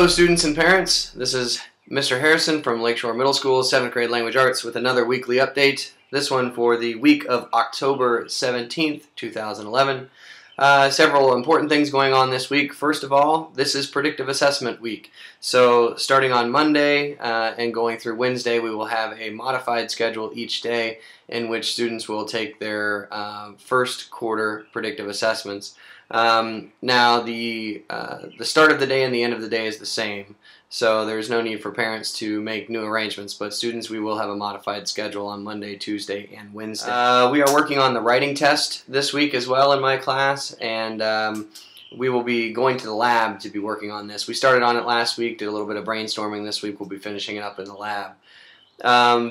Hello students and parents, this is Mr. Harrison from Lakeshore Middle School, 7th grade Language Arts with another weekly update, this one for the week of October 17th, 2011. Several important things going on this week. First of all, this is Predictive Assessment Week. So starting on Monday and going through Wednesday, we will have a modified schedule each day in which students will take their first quarter predictive assessments. Now the start of the day and the end of the day is the same, so there's no need for parents to make new arrangements, but students, we will have a modified schedule on Monday, Tuesday, and Wednesday. We are working on the writing test this week as well in my class, and we will be going to the lab to be working on this. We started on it last week, did a little bit of brainstorming. This week we'll be finishing it up in the lab.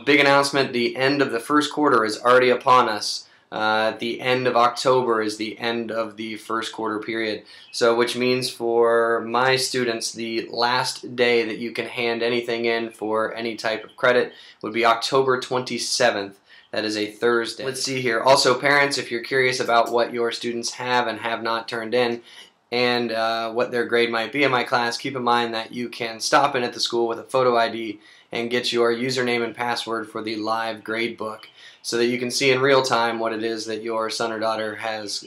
Big announcement, the end of the first quarter is already upon us. At the end of October is the end of the first quarter period. So which means for my students, the last day that you can hand anything in for any type of credit would be October 27th. That is a Thursday. Let's see here. Also, parents, if you're curious about what your students have and have not turned in and what their grade might be in my class, keep in mind that you can stop in at the school with a photo ID and get your username and password for the live grade book, so that you can see in real time what it is that your son or daughter has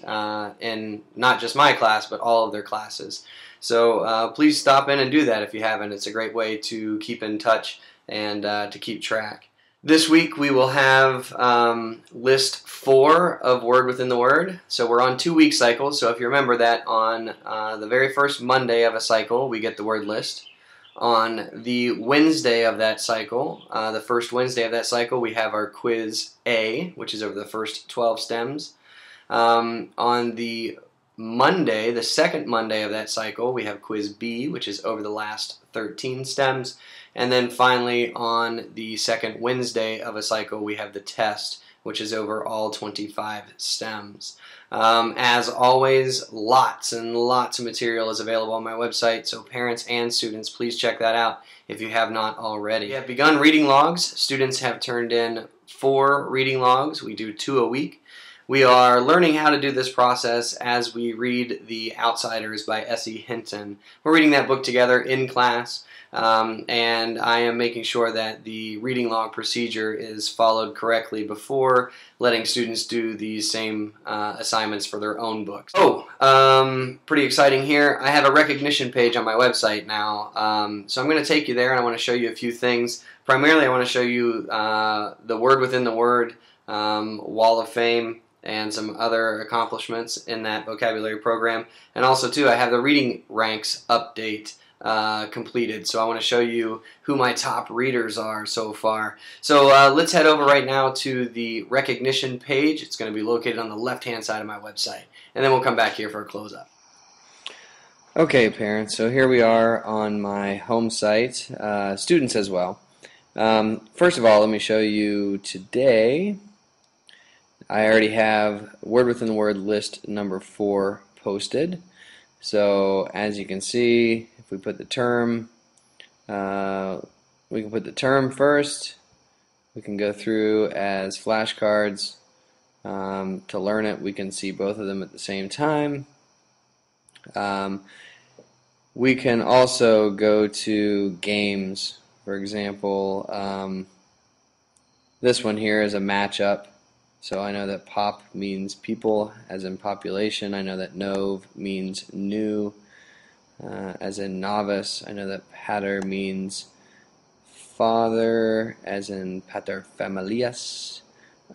in not just my class, but all of their classes. So please stop in and do that if you haven't. It's a great way to keep in touch and to keep track. This week we will have list 4 of Word Within the Word. So we're on 2-week cycles, so if you remember that on the very first Monday of a cycle, we get the word list. On the Wednesday of that cycle, the first Wednesday of that cycle, we have our quiz A, which is over the first 12 stems. On the Monday, the second Monday of that cycle, we have quiz B, which is over the last 13 stems. And then finally, on the second Wednesday of a cycle, we have the test, which is over all 25 stems. As always, lots and lots of material is available on my website, so parents and students, please check that out if you have not already. We have begun reading logs. Students have turned in 4 reading logs. We do 2 a week. We are learning how to do this process as we read The Outsiders by S.E. Hinton. We're reading that book together in class. And I am making sure that the reading log procedure is followed correctly before letting students do these same assignments for their own books. Pretty exciting here. I have a recognition page on my website now, so I'm going to take you there and I want to show you a few things. Primarily I want to show you the Word Within the Word Wall of Fame and some other accomplishments in that vocabulary program. And also too, I have the reading ranks update completed, so I want to show you who my top readers are so far. So let's head over right now to the recognition page. It's going to be located on the left hand side of my website, and then we'll come back here for a close-up. Okay parents, so here we are on my home site, students as well. First of all, let me show you today. I already have Word Within the Word list number 4 posted. So as you can see, if we put the term, we can put the term first. We can go through as flashcards. To learn it, we can see both of them at the same time. We can also go to games. For example, this one here is a matchup. So I know that pop means people, as in population. I know that nov means new, as in novice. I know that pater means father, as in pater familias.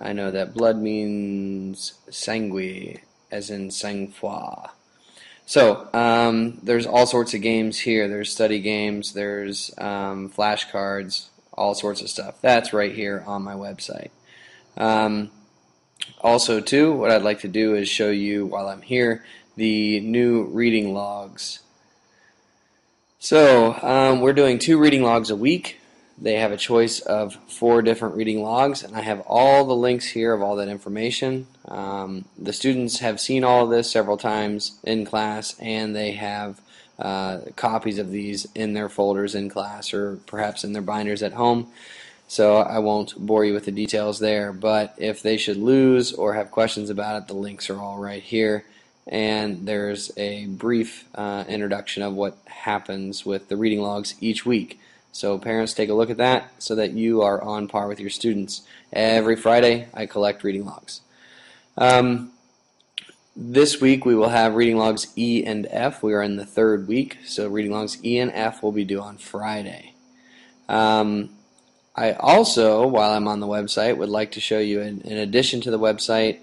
I know that blood means sangue, as in sang-froid. So there's all sorts of games here. There's study games, there's flashcards, all sorts of stuff. That's right here on my website. Also too, what I'd like to do is show you, while I'm here, the new reading logs. So we're doing 2 reading logs a week. They have a choice of 4 different reading logs, and I have all the links here of all that information. The students have seen all of this several times in class, and they have copies of these in their folders in class or perhaps in their binders at home. So I won't bore you with the details there, but if they should lose or have questions about it, the links are all right here, and there's a brief introduction of what happens with the reading logs each week. So parents, take a look at that so that you are on par with your students. Every Friday I collect reading logs. This week we will have reading logs E and F. We are in the third week, so reading logs E and F will be due on Friday. I also, while I'm on the website, would like to show you, in addition to the website,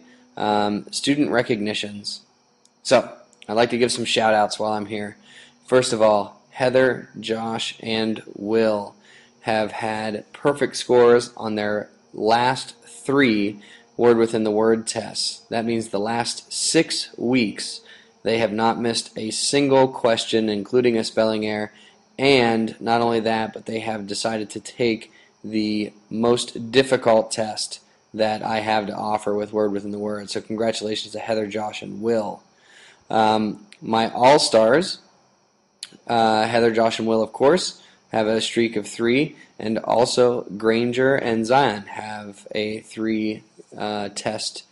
student recognitions. So I'd like to give some shout outs while I'm here. First of all, Heather, Josh, and Will have had perfect scores on their last 3 Word Within the Word tests. That means the last 6 weeks they have not missed a single question, including a spelling error, and not only that, but they have decided to take the most difficult test that I have to offer with Word Within the Word. So congratulations to Heather, Josh, and Will. My All-Stars, Heather, Josh, and Will, of course, have a streak of 3, and also Granger and Zion have a 3 test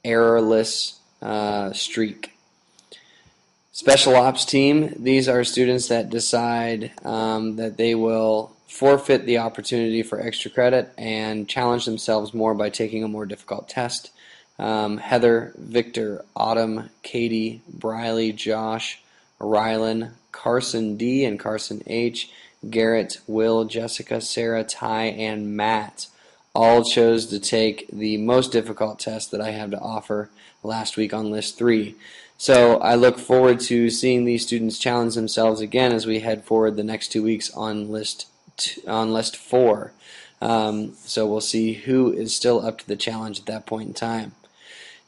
errorless streak. Special Ops team, these are students that decide that they will forfeit the opportunity for extra credit and challenge themselves more by taking a more difficult test. Heather, Victor, Autumn, Katie, Briley, Josh, Rylan, Carson D, and Carson H, Garrett, Will, Jessica, Sarah, Ty, and Matt all chose to take the most difficult test that I have to offer last week on List 3. So I look forward to seeing these students challenge themselves again as we head forward the next 2 weeks on List 4. So we'll see who is still up to the challenge at that point in time.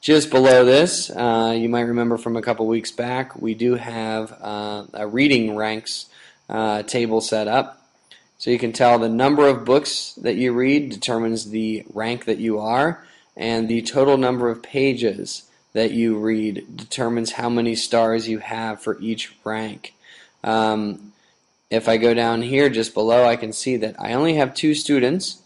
Just below this, you might remember from a couple weeks back, we do have a reading ranks table set up. So you can tell the number of books that you read determines the rank that you are, and the total number of pages that you read determines how many stars you have for each rank. If I go down here just below, I can see that I only have 2 students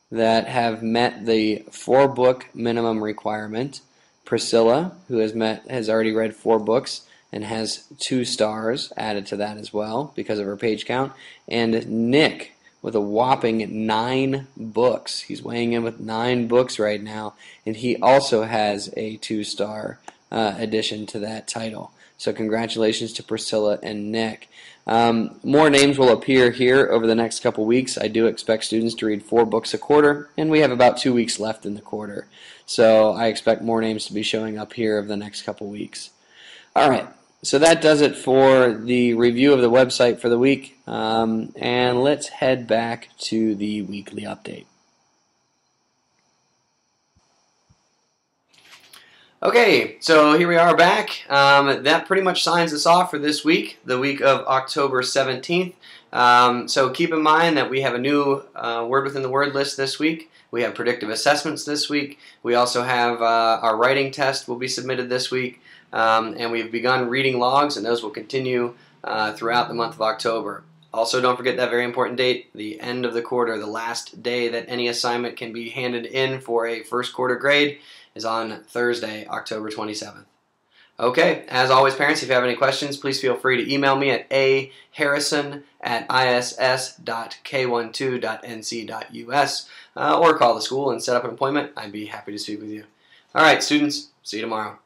that have met the 4-book minimum requirement. Priscilla, who has already read 4 books and has 2 stars added to that as well because of her page count, and Nick with a whopping 9 books. He's weighing in with 9 books right now, and he also has a 2-star addition to that title. So congratulations to Priscilla and Nick. More names will appear here over the next couple weeks. I do expect students to read 4 books a quarter, and we have about 2 weeks left in the quarter. So I expect more names to be showing up here over the next couple weeks. All right, so that does it for the review of the website for the week, and let's head back to the weekly update. Okay, so here we are back. That pretty much signs us off for this week, the week of October 17th. So keep in mind that we have a new Word Within the Word list this week. We have predictive assessments this week. We also have our writing test will be submitted this week. And we've begun reading logs, and those will continue throughout the month of October. Also, don't forget that very important date, the end of the quarter, the last day that any assignment can be handed in for a first quarter grade is on Thursday, October 27th. Okay, as always, parents, if you have any questions, please feel free to email me at aharrison@iss.k12.nc.us or call the school and set up an appointment. I'd be happy to speak with you. All right, students, see you tomorrow.